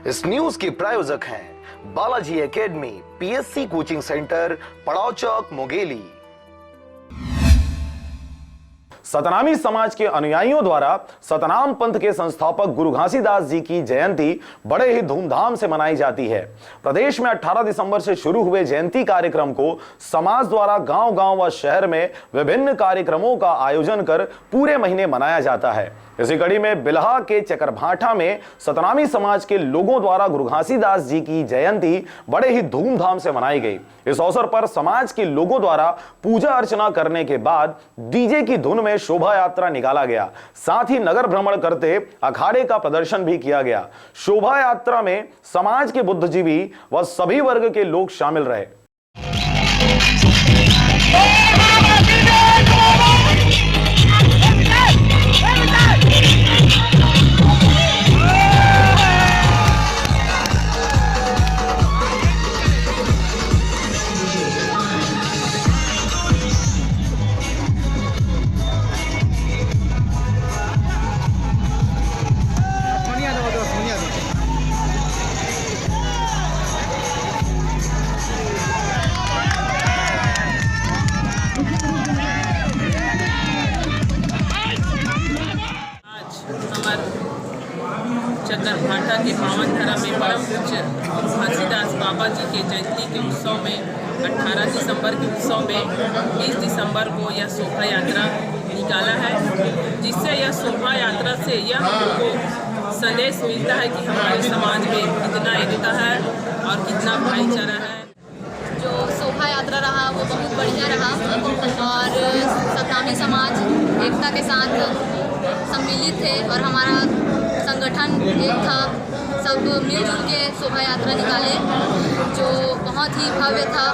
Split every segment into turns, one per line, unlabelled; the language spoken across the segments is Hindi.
इस न्यूज के प्रायोजक हैं Balaji academy, PSC coaching centre, पड़ाव चौक, मुंगेली।
सतनामी समाज के अनुयायियों द्वारा सतनाम पंथ के संस्थापक गुरु घासीदास जी की जयंती बड़े ही धूमधाम से मनाई जाती है। प्रदेश में 18 दिसंबर से शुरू हुए जयंती कार्यक्रम को समाज द्वारा गांव-गांव व शहर में विभिन्न कार्यक्रमों का आयोजन कर पूरे महीने मनाया जाता है। इसी कड़ी में बिल्हा के चकरभाठा में सतनामी समाज के लोगों द्वारा गुरु घासीदास जी की जयंती बड़े ही धूमधाम से मनाई गई। इस अवसर पर समाज के लोगों द्वारा पूजा अर्चना करने के बाद डीजे की धुन में शोभा यात्रा निकाला गया। साथ ही नगर भ्रमण करते अखाड़े का प्रदर्शन भी किया गया। शोभा यात्रा में समाज के बुद्धिजीवी व सभी वर्ग के लोग शामिल रहे।
चकरभाठा के पावन धरा में परम पूज्य घासीदास बाबा जी के जयंती के उत्सव में 18 दिसंबर के उत्सव में 20 दिसंबर को यह शोभा यात्रा निकाला है, जिससे यह शोभा यात्रा से यह हमको संदेश मिलता है कि हमारे समाज में कितना एकता है और कितना भाईचारा है।
जो शोभा यात्रा रहा वो बहुत बढ़िया रहा और सतनामी समाज एकता के साथ सम्मिलित थे और हमारा संगठन एक था। सब मिलजुल के शोभा यात्रा निकाले जो बहुत ही भव्य था।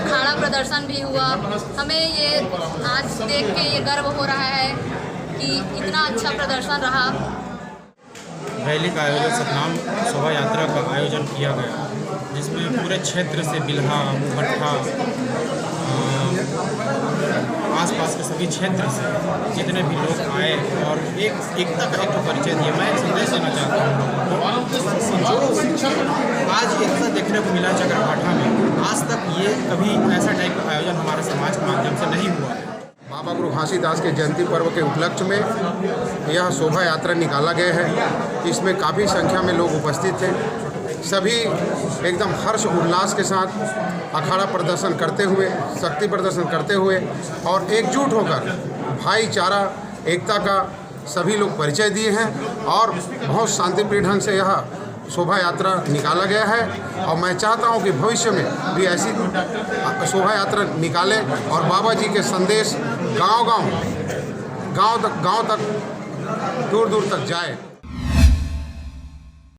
अखाड़ा प्रदर्शन भी हुआ। हमें ये आज देख के ये गर्व हो रहा है कि इतना अच्छा प्रदर्शन रहा।
रैली का आयोजन सतनाम शोभा यात्रा का आयोजन किया गया, जिसमें पूरे क्षेत्र से बिल्हा, भट्ठा, आसपास के सभी क्षेत्र से जितने भी लोग आए और एकता का एक परिचय दिया। मैं एक संदेश देना चाहता हूँ जो आज एकता देखने को मिला चकरभाठा में, आज तक ये कभी ऐसा टाइप का आयोजन हमारे समाज के माध्यम से नहीं हुआ है।
बाबा गुरु घासीदास के जयंती पर्व के उपलक्ष्य में यह शोभा यात्रा निकाला गया है। इसमें काफ़ी संख्या में लोग उपस्थित थे। सभी एकदम हर्ष उल्लास के साथ अखाड़ा प्रदर्शन करते हुए, शक्ति प्रदर्शन करते हुए और एकजुट होकर भाईचारा, एकता का सभी लोग परिचय दिए हैं और बहुत शांतिप्रिय ढंग से यह शोभा यात्रा निकाला गया है। और मैं चाहता हूं कि भविष्य में भी ऐसी शोभा यात्रा निकालें और बाबा जी के संदेश गांव तक दूर दूर तक जाए।